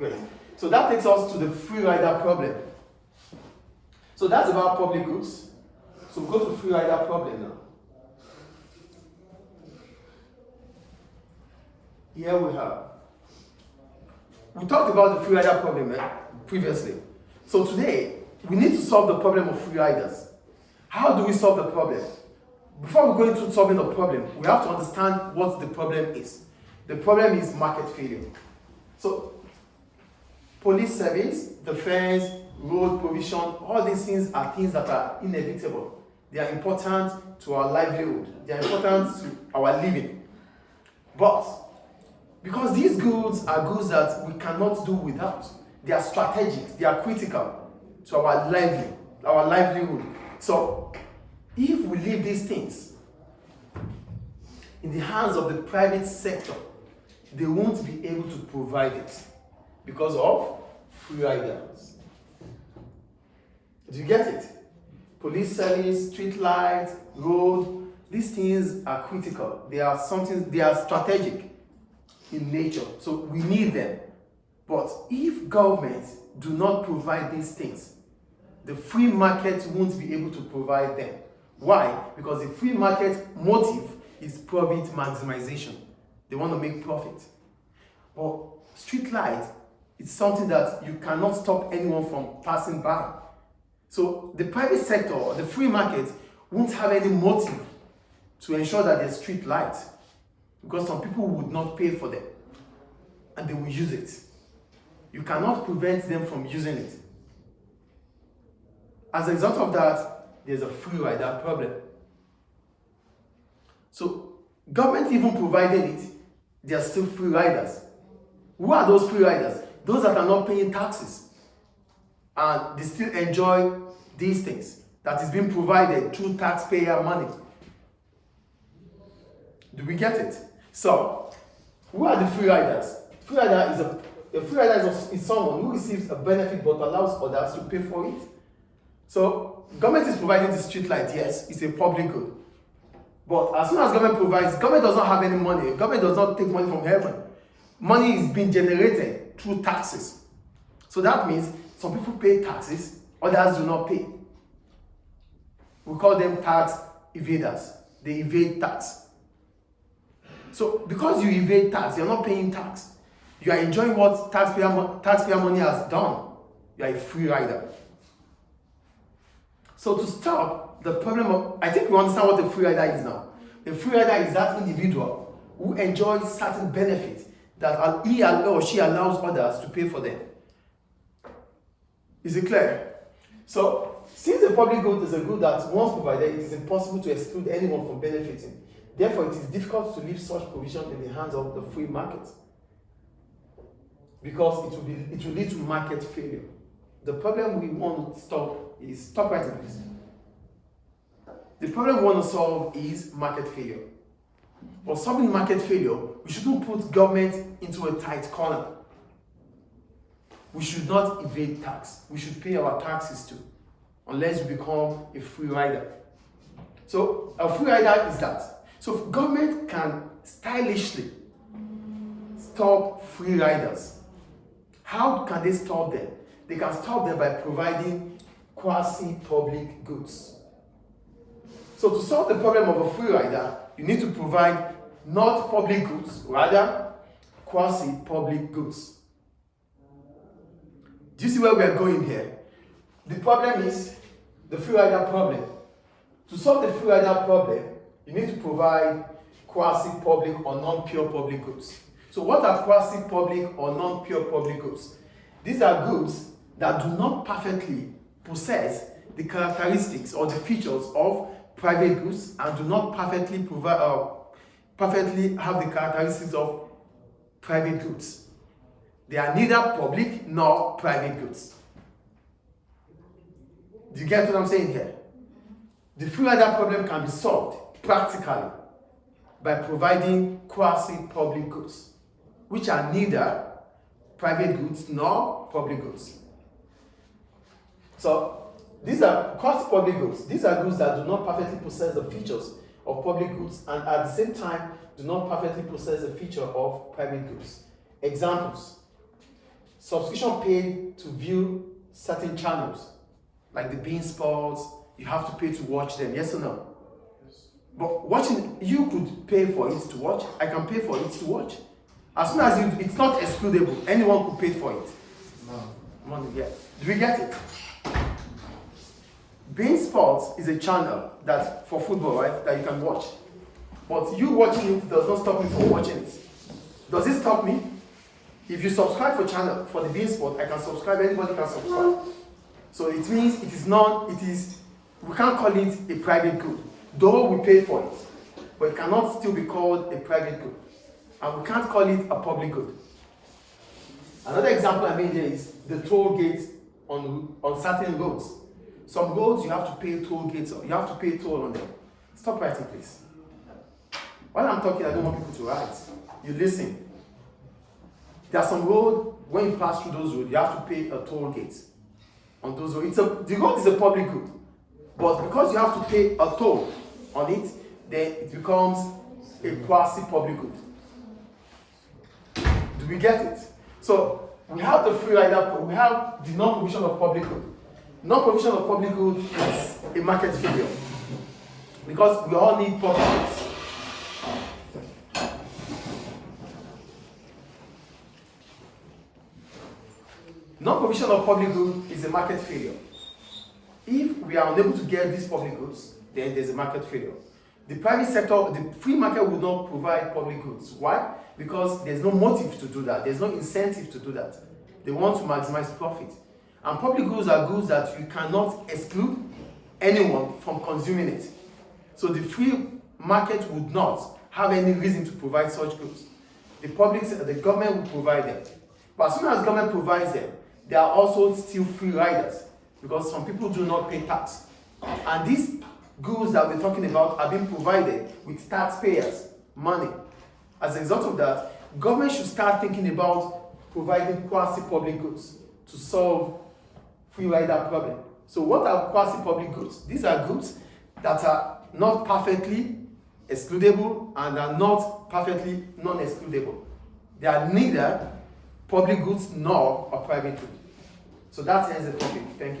Great. So that takes us to the free rider problem. So that's about public goods. So we'll go to free rider problem now. Here we have. We talked about the free rider problem previously. So today, we need to solve the problem of free riders. How do we solve the problem? Before we go into solving the problem, we have to understand what the problem is. The problem is market failure. So, police service, defense, road provision, all these things are things that are inevitable. They are important to our livelihood. They are important to our living. But, because these goods are goods that we cannot do without, they are strategic, they are critical to our livelihood. So, if we leave these things in the hands of the private sector, they won't be able to provide it because of free riders. Do you get it? Police service, street lights, road, these things are critical. They are strategic in nature. So we need them. But if governments do not provide these things, the free market won't be able to provide them. Why? Because the free market motive is profit maximization. They want to make profit. But street light, it's something that you cannot stop anyone from passing by. So the private sector or the free market won't have any motive to ensure that there's street light, because some people would not pay for them and they will use it. You cannot prevent them from using it. As a result of that, there's a free rider problem. So government even provided it, there are still free riders. Who are those free riders? Those that are not paying taxes and they still enjoy these things that is being provided through taxpayer money. Do we get it? So, who are the free riders? A free rider is someone who receives a benefit but allows others to pay for it. So, government is providing the street light, yes, it's a public good. But as soon as government provides, government does not have any money. Government does not take money from heaven. Money is being generated through taxes. So that means some people pay taxes, others do not pay. We call them tax evaders. They evade tax. So because you evade tax, you're not paying tax. You are enjoying what taxpayer money has done. You are a free rider. So to stop the problem of, I think we understand what a free rider is now. A free rider is that individual who enjoys certain benefits that he or she allows others to pay for them. Is it clear? So, since a public good is a good that once provided, it is impossible to exclude anyone from benefiting. Therefore, it is difficult to leave such provision in the hands of the free market, because it will lead to market failure. The problem we want to stop is, stop right please. The problem we want to solve is market failure. For solving market failure, we shouldn't put government into a tight corner. We should not evade tax. We should pay our taxes too, unless we become a free rider. So a free rider is that. So if government can stylishly stop free riders, how can they stop them? They can stop them by providing quasi-public goods. So to solve the problem of a free rider, you need to provide not public goods, rather quasi-public goods. Do you see where we are going here? The problem is the free rider problem. To solve the free rider problem, you need to provide quasi-public or non-pure public goods. So what are quasi-public or non-pure public goods? These are goods that do not perfectly possess the characteristics or the features of private goods and do not perfectly have the characteristics of private goods. They are neither public nor private goods. Do you get what I'm saying here? The free rider problem can be solved practically by providing quasi-public goods, which are neither private goods nor public goods. So these are quasi-public goods. These are goods that do not perfectly possess the features of public goods and at the same time do not perfectly possess the feature of private goods. Examples: subscription paid to view certain channels, like the Bean Sports. You have to pay to watch them, yes or no? But watching, you could pay for it to watch. I can pay for it to watch. As soon as it's not excludable, anyone could pay for it. Money, yeah. Do we get it? Bean Sports is a channel that for football, right, that you can watch. But you watching it does not stop me from watching it. Does it stop me? If you subscribe for channel for the Bean Sport, I can subscribe. Anybody can subscribe. So it means it is not. It is. We can't call it a private good, though we pay for it. But it cannot still be called a private good, and we can't call it a public good. Another example I made here is the toll gates on certain roads. Some roads you have to pay toll gates. You have to pay toll on them. Stop writing, please. While I'm talking, I don't want people to write. You listen. There are some roads, when you pass through those roads, you have to pay a toll gate on those roads. The road is a public good, but because you have to pay a toll on it, then it becomes a quasi-public good. Do we get it? So we have the free rider, we have the non-provision of public good. Non-provision of public good is a market failure because we all need public goods. Non-provision of public good is a market failure. If we are unable to get these public goods, then there's a market failure. The private sector, the free market will not provide public goods. Why? Because there's no motive to do that. There's no incentive to do that. They want to maximize profit. And public goods are goods that you cannot exclude anyone from consuming it. So the free market would not have any reason to provide such goods. The government will provide them. But as soon as government provides them, there are also still free riders because some people do not pay tax. And these goods that we're talking about are being provided with taxpayers' money. As a result of that, government should start thinking about providing quasi-public goods to solve free rider problem. So what are quasi-public goods? These are goods that are not perfectly excludable and are not perfectly non-excludable. They are neither public goods nor a private good. So that ends the topic. Thank you.